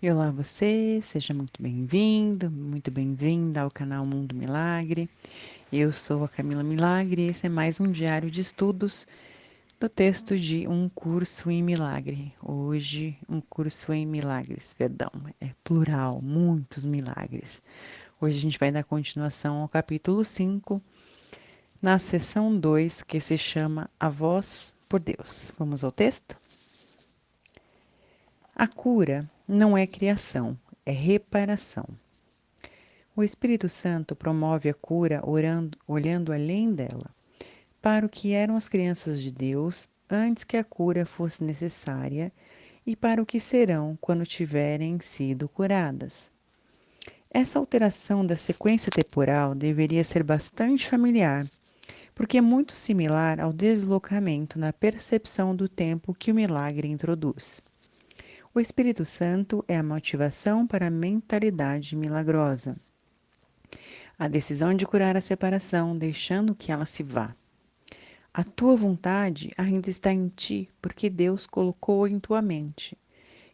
E olá você, seja muito bem-vindo, muito bem-vinda ao canal Mundo Milagre. Eu sou a Camila Milagre e esse é mais um diário de estudos do texto de Um Curso em Milagre. Hoje, um curso em milagres, perdão, é plural, muitos milagres. Hoje a gente vai dar continuação ao capítulo 5, na seção 2, que se chama A Voz por Deus. Vamos ao texto? A cura não é criação, é reparação. O Espírito Santo promove a cura olhando além dela, para o que eram as crianças de Deus antes que a cura fosse necessária e para o que serão quando tiverem sido curadas. Essa alteração da sequência temporal deveria ser bastante familiar, porque é muito similar ao deslocamento na percepção do tempo que o milagre introduz. O Espírito Santo é a motivação para a mentalidade milagrosa. A decisão de curar a separação, deixando que ela se vá. A tua vontade ainda está em ti, porque Deus colocou em tua mente.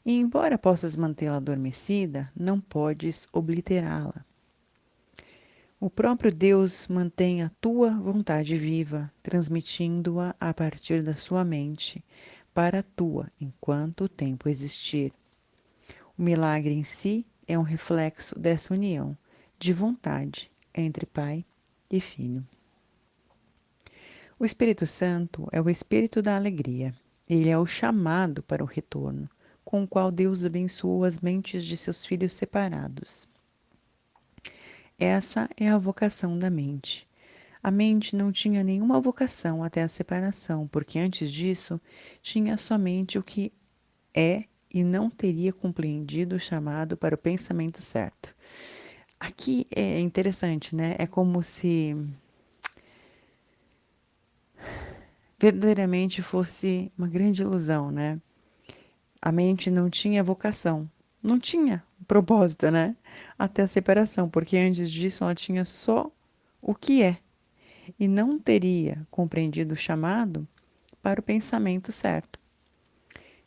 E embora possas mantê-la adormecida, não podes obliterá-la. O próprio Deus mantém a tua vontade viva, transmitindo-a a partir da sua mente, para a tua, enquanto o tempo existir. O milagre em si é um reflexo dessa união de vontade entre Pai e Filho. O Espírito Santo é o Espírito da alegria. Ele é o chamado para o retorno, com o qual Deus abençoou as mentes de seus filhos separados. Essa é a vocação da mente. A mente não tinha nenhuma vocação até a separação, porque antes disso tinha somente o que é e não teria compreendido o chamado para o pensamento certo. Aqui é interessante, né? É como se verdadeiramente fosse uma grande ilusão, né? A mente não tinha vocação, não tinha propósito, né? Até a separação, porque antes disso ela tinha só o que é e não teria compreendido o chamado para o pensamento certo.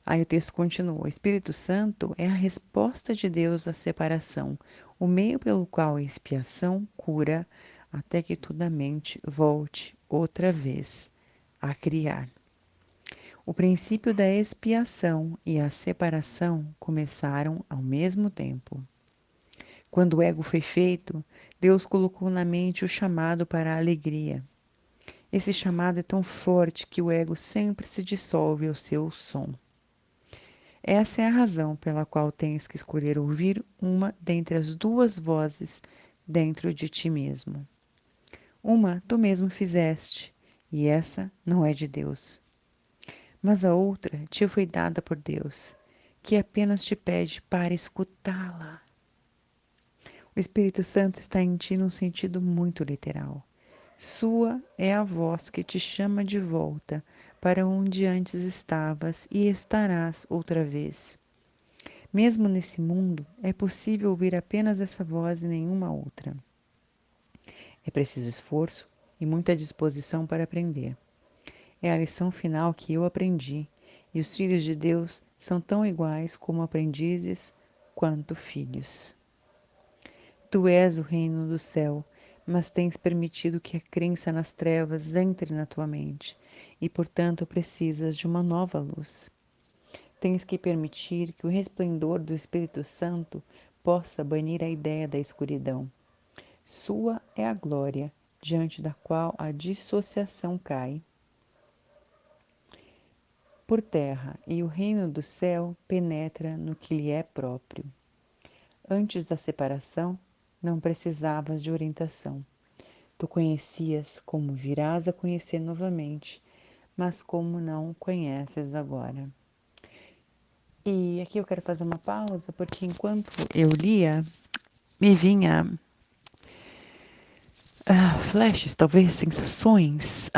Aí o texto continua: o Espírito Santo é a resposta de Deus à separação, o meio pelo qual a expiação cura até que toda a mente volte outra vez a criar. O princípio da expiação e a separação começaram ao mesmo tempo. Quando o ego foi feito, Deus colocou na mente o chamado para a alegria. Esse chamado é tão forte que o ego sempre se dissolve ao seu som. Essa é a razão pela qual tens que escolher ouvir uma dentre as duas vozes dentro de ti mesmo. Uma tu mesmo fizeste, e essa não é de Deus. Mas a outra te foi dada por Deus, que apenas te pede para escutá-la. O Espírito Santo está em ti num sentido muito literal. Sua é a voz que te chama de volta para onde antes estavas e estarás outra vez. Mesmo nesse mundo, é possível ouvir apenas essa voz e nenhuma outra. É preciso esforço e muita disposição para aprender. É a lição final que eu aprendi, e os filhos de Deus são tão iguais como aprendizes quanto filhos. Tu és o reino do céu, mas tens permitido que a crença nas trevas entre na tua mente, e portanto precisas de uma nova luz. Tens que permitir que o resplendor do Espírito Santo possa banir a ideia da escuridão. Sua é a glória, diante da qual a dissociação cai por terra, e o reino do céu penetra no que lhe é próprio. Antes da separação, não precisavas de orientação. Tu conhecias como virás a conhecer novamente, mas como não conheces agora. E aqui eu quero fazer uma pausa, porque enquanto eu lia, me vinha flashes, talvez sensações,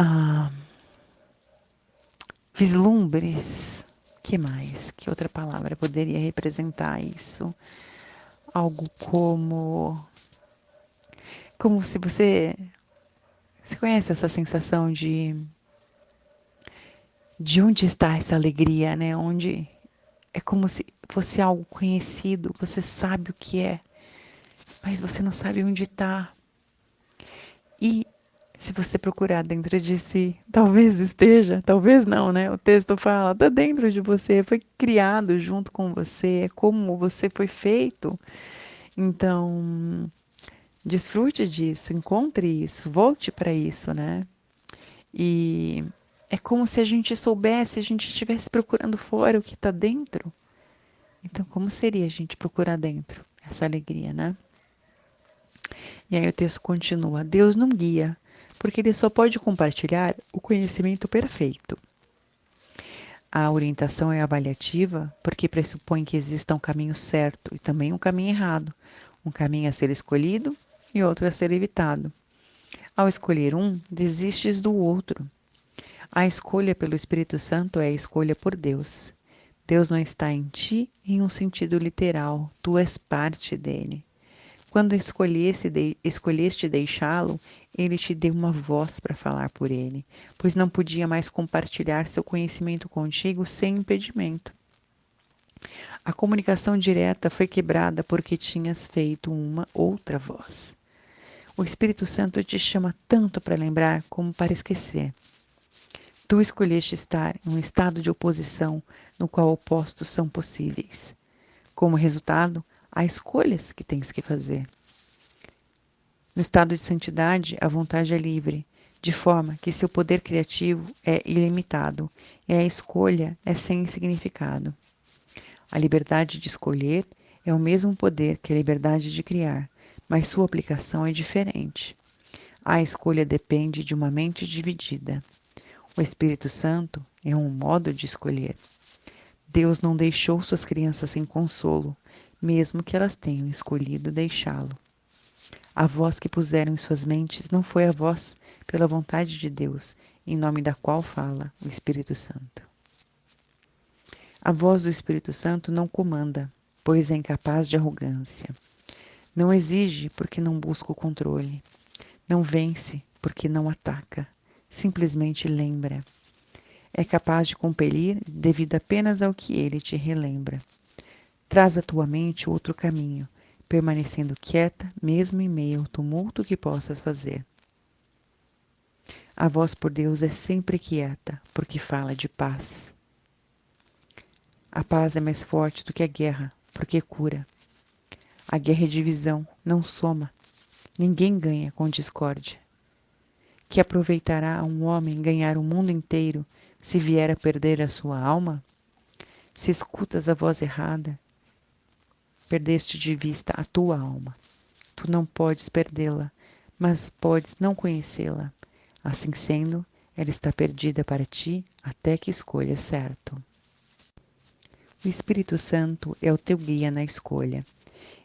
vislumbres. Que mais? Que outra palavra poderia representar isso? Algo como se você conhece essa sensação de onde está essa alegria, né? É como se fosse algo conhecido, você sabe o que é, mas você não sabe onde está. E se você procurar dentro de si, talvez esteja, talvez não, né? O texto fala, está dentro de você, foi criado junto com você, é como você foi feito. Então, desfrute disso, encontre isso, volte para isso, né? E é como se a gente soubesse, a gente estivesse procurando fora o que está dentro. Então, como seria a gente procurar dentro essa alegria, né? E aí o texto continua: Deus não guia, porque ele só pode compartilhar o conhecimento perfeito. A orientação é avaliativa porque pressupõe que exista um caminho certo e também um caminho errado, um caminho a ser escolhido e outro a ser evitado. Ao escolher um, desistes do outro. A escolha pelo Espírito Santo é a escolha por Deus. Deus não está em ti em um sentido literal, tu és parte dele. Quando escolheste deixá-lo, ele te deu uma voz para falar por ele, pois não podia mais compartilhar seu conhecimento contigo sem impedimento. A comunicação direta foi quebrada porque tinhas feito uma outra voz. O Espírito Santo te chama tanto para lembrar como para esquecer. Tu escolheste estar em um estado de oposição no qual opostos são possíveis. Como resultado, há escolhas que tens que fazer. No estado de santidade, a vontade é livre, de forma que seu poder criativo é ilimitado e a escolha é sem significado. A liberdade de escolher é o mesmo poder que a liberdade de criar, mas sua aplicação é diferente. A escolha depende de uma mente dividida. O Espírito Santo é um modo de escolher. Deus não deixou suas crianças sem consolo, mesmo que elas tenham escolhido deixá-lo. A voz que puseram em suas mentes não foi a voz pela vontade de Deus, em nome da qual fala o Espírito Santo. A voz do Espírito Santo não comanda, pois é incapaz de arrogância. Não exige porque não busca o controle. Não vence porque não ataca. Simplesmente lembra. É capaz de compelir devido apenas ao que ele te relembra. Traz à tua mente outro caminho, permanecendo quieta mesmo em meio ao tumulto que possas fazer. A voz por Deus é sempre quieta, porque fala de paz. A paz é mais forte do que a guerra, porque cura. A guerra é divisão, não soma. Ninguém ganha com discórdia. Que aproveitará a um homem ganhar o mundo inteiro se vier a perder a sua alma? Se escutas a voz errada, perdeste de vista a tua alma. Tu não podes perdê-la, mas podes não conhecê-la. Assim sendo, ela está perdida para ti até que escolhas certo. O Espírito Santo é o teu guia na escolha.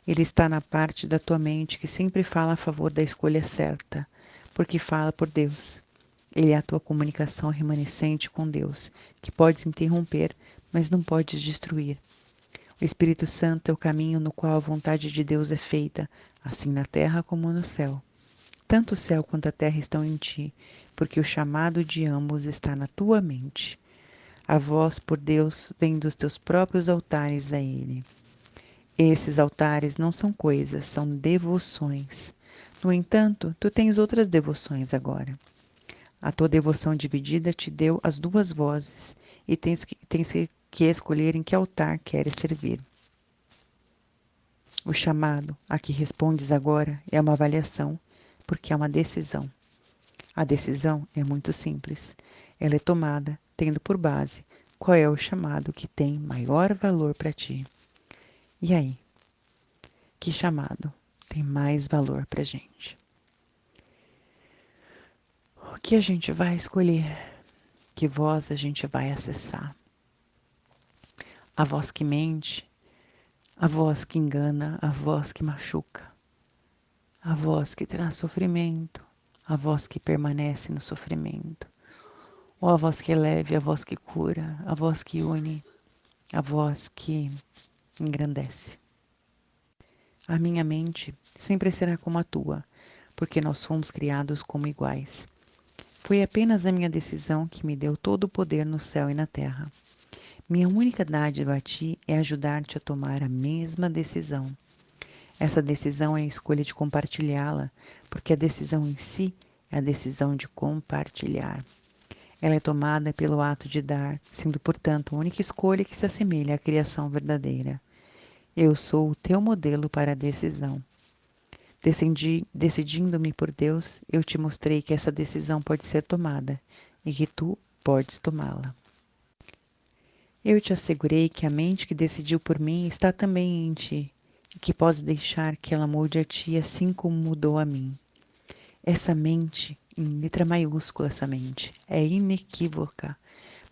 Ele está na parte da tua mente que sempre fala a favor da escolha certa, porque fala por Deus. Ele é a tua comunicação remanescente com Deus, que podes interromper, mas não podes destruir. O Espírito Santo é o caminho no qual a vontade de Deus é feita, assim na terra como no céu. Tanto o céu quanto a terra estão em ti, porque o chamado de ambos está na tua mente. A voz por Deus vem dos teus próprios altares a Ele. Esses altares não são coisas, são devoções. No entanto, tu tens outras devoções agora. A tua devoção dividida te deu as duas vozes e tens que escolher em que altar queres servir. O chamado a que respondes agora é uma avaliação, porque é uma decisão. A decisão é muito simples. Ela é tomada tendo por base qual é o chamado que tem maior valor para ti. E aí? Que chamado tem mais valor para a gente? O que a gente vai escolher? Que voz a gente vai acessar? A voz que mente? A voz que engana? A voz que machuca? A voz que traz sofrimento? A voz que permanece no sofrimento? Ou a voz que é leve, a voz que cura, a voz que une, a voz que engrandece? A minha mente sempre será como a tua, porque nós fomos criados como iguais. Foi apenas a minha decisão que me deu todo o poder no céu e na terra. Minha única dádiva a ti é ajudar-te a tomar a mesma decisão. Essa decisão é a escolha de compartilhá-la, porque a decisão em si é a decisão de compartilhar. Ela é tomada pelo ato de dar, sendo, portanto, a única escolha que se assemelha à criação verdadeira. Eu sou o teu modelo para a decisão. Decidindo-me por Deus, eu te mostrei que essa decisão pode ser tomada e que tu podes tomá-la. Eu te assegurei que a mente que decidiu por mim está também em ti e que podes deixar que ela molde a ti assim como mudou a mim. Essa mente, em letra maiúscula essa mente, é inequívoca,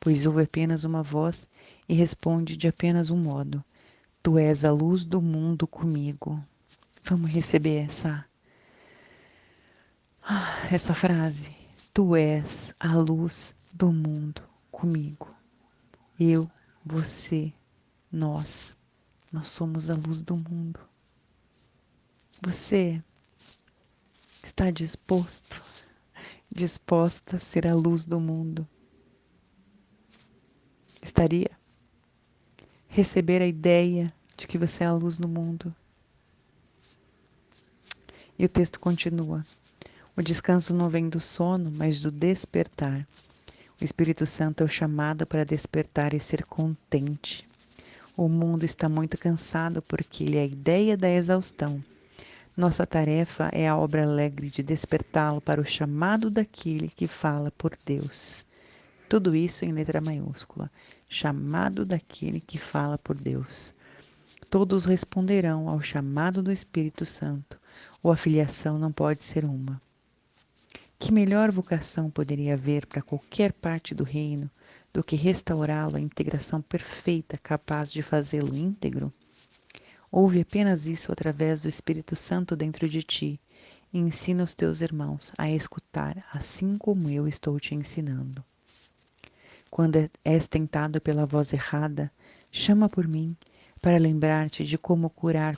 pois ouve apenas uma voz e responde de apenas um modo. Tu és a luz do mundo comigo. Vamos receber essa frase. Tu és a luz do mundo comigo. Eu, você, nós. Nós somos a luz do mundo. Você está disposta a ser a luz do mundo? Estaria? Receber a ideia de que você é a luz do mundo. E o texto continua. O descanso não vem do sono, mas do despertar. O Espírito Santo é o chamado para despertar e ser contente. O mundo está muito cansado porque ele é a ideia da exaustão. Nossa tarefa é a obra alegre de despertá-lo para o chamado daquele que fala por Deus. Tudo isso em letra maiúscula. Chamado daquele que fala por Deus. Todos responderão ao chamado do Espírito Santo, ou a filiação não pode ser uma. Que melhor vocação poderia haver para qualquer parte do reino do que restaurá-lo à integração perfeita capaz de fazê-lo íntegro? Ouve apenas isso através do Espírito Santo dentro de ti e ensina os teus irmãos a escutar assim como eu estou te ensinando. Quando és tentado pela voz errada, chama por mim para lembrar-te de como curar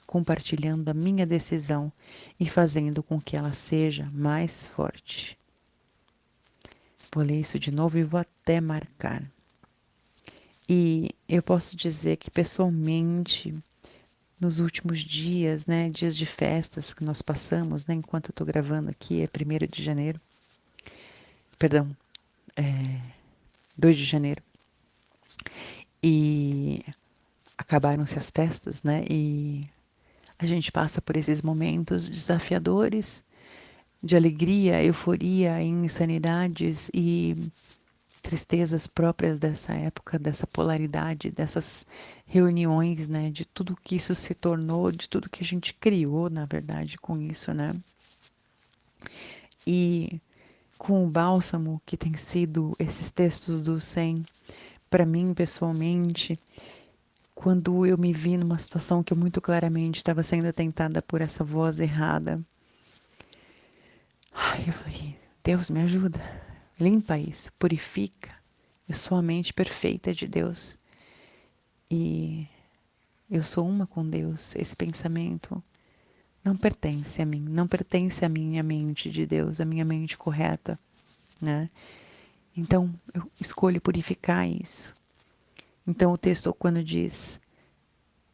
compartilhando a minha decisão e fazendo com que ela seja mais forte. Vou ler isso de novo e vou até marcar. E eu posso dizer que pessoalmente, nos últimos dias, né, dias de festas que nós passamos, né, enquanto eu estou gravando aqui, é 1º de janeiro, perdão, 2 de janeiro, e acabaram-se as festas, né, e a gente passa por esses momentos desafiadores de alegria, euforia, insanidades e tristezas próprias dessa época, dessa polaridade, dessas reuniões, né, de tudo que isso se tornou, de tudo que a gente criou, na verdade, com isso, né? E com o bálsamo que tem sido esses textos do Sem, para mim, pessoalmente, quando eu me vi numa situação que eu muito claramente estava sendo tentada por essa voz errada, eu falei, Deus me ajuda, limpa isso, purifica. Eu sou a mente perfeita de Deus e eu sou uma com Deus. Esse pensamento não pertence a mim, não pertence à minha mente de Deus, à minha mente correta, né? Então, eu escolho purificar isso. Então, o texto, quando diz,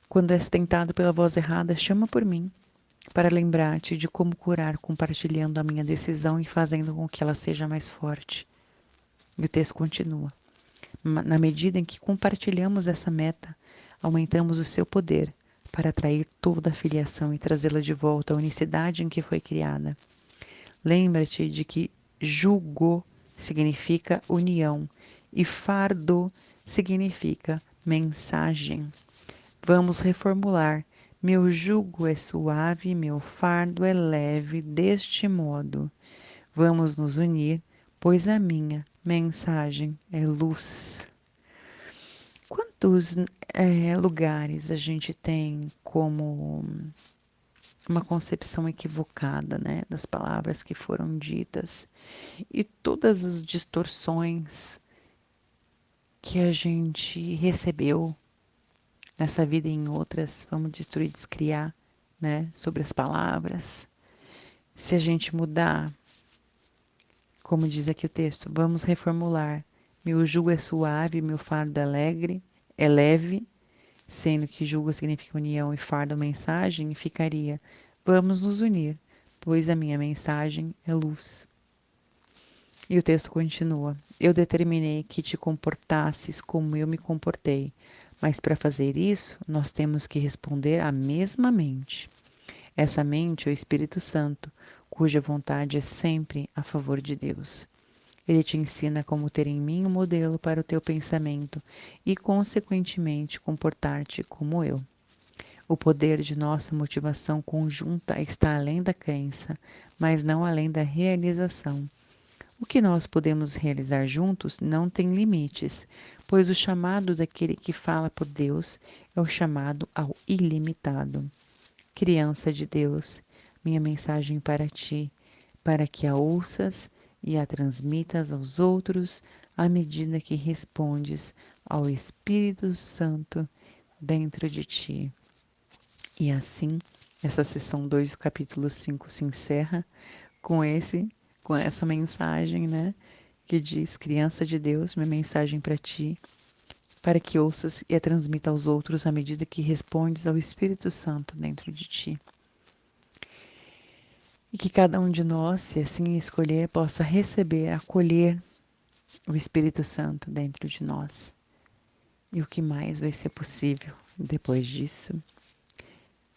quando és tentado pela voz errada, chama por mim, para lembrar-te de como curar compartilhando a minha decisão e fazendo com que ela seja mais forte. E o texto continua. Na medida em que compartilhamos essa meta, aumentamos o seu poder para atrair toda a filiação e trazê-la de volta à unicidade em que foi criada. Lembra-te de que jugo significa união e fardo significa mensagem. Vamos reformular. Meu jugo é suave, meu fardo é leve, deste modo. Vamos nos unir, pois a minha mensagem é luz. Quantos lugares a gente tem como uma concepção equivocada, né, das palavras que foram ditas e todas as distorções que a gente recebeu nessa vida e em outras, vamos destruir, descriar, né, sobre as palavras. Se a gente mudar, como diz aqui o texto, vamos reformular. Meu jugo é suave, meu fardo é leve, sendo que jugo significa união e fardo mensagem, ficaria: vamos nos unir, pois a minha mensagem é luz. E o texto continua: eu determinei que te comportasses como eu me comportei, mas para fazer isso, nós temos que responder à mesma mente. Essa mente é o Espírito Santo, cuja vontade é sempre a favor de Deus. Ele te ensina como ter em mim um modelo para o teu pensamento e, consequentemente, comportar-te como eu. O poder de nossa motivação conjunta está além da crença, mas não além da realização. O que nós podemos realizar juntos não tem limites, pois o chamado daquele que fala por Deus é o chamado ao ilimitado. Criança de Deus, minha mensagem para ti, para que a ouças e a transmitas aos outros à medida que respondes ao Espírito Santo dentro de ti. E assim, essa sessão 2 do capítulo 5 se encerra com com essa mensagem, né, que diz: Criança de Deus, minha mensagem para ti, para que ouças e a transmita aos outros à medida que respondes ao Espírito Santo dentro de ti. E que cada um de nós, se assim escolher, possa receber, acolher o Espírito Santo dentro de nós. E o que mais vai ser possível depois disso?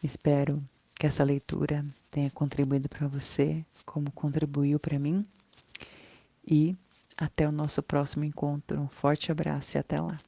Espero que essa leitura tenha contribuído para você, como contribuiu para mim. E até o nosso próximo encontro. Um forte abraço e até lá.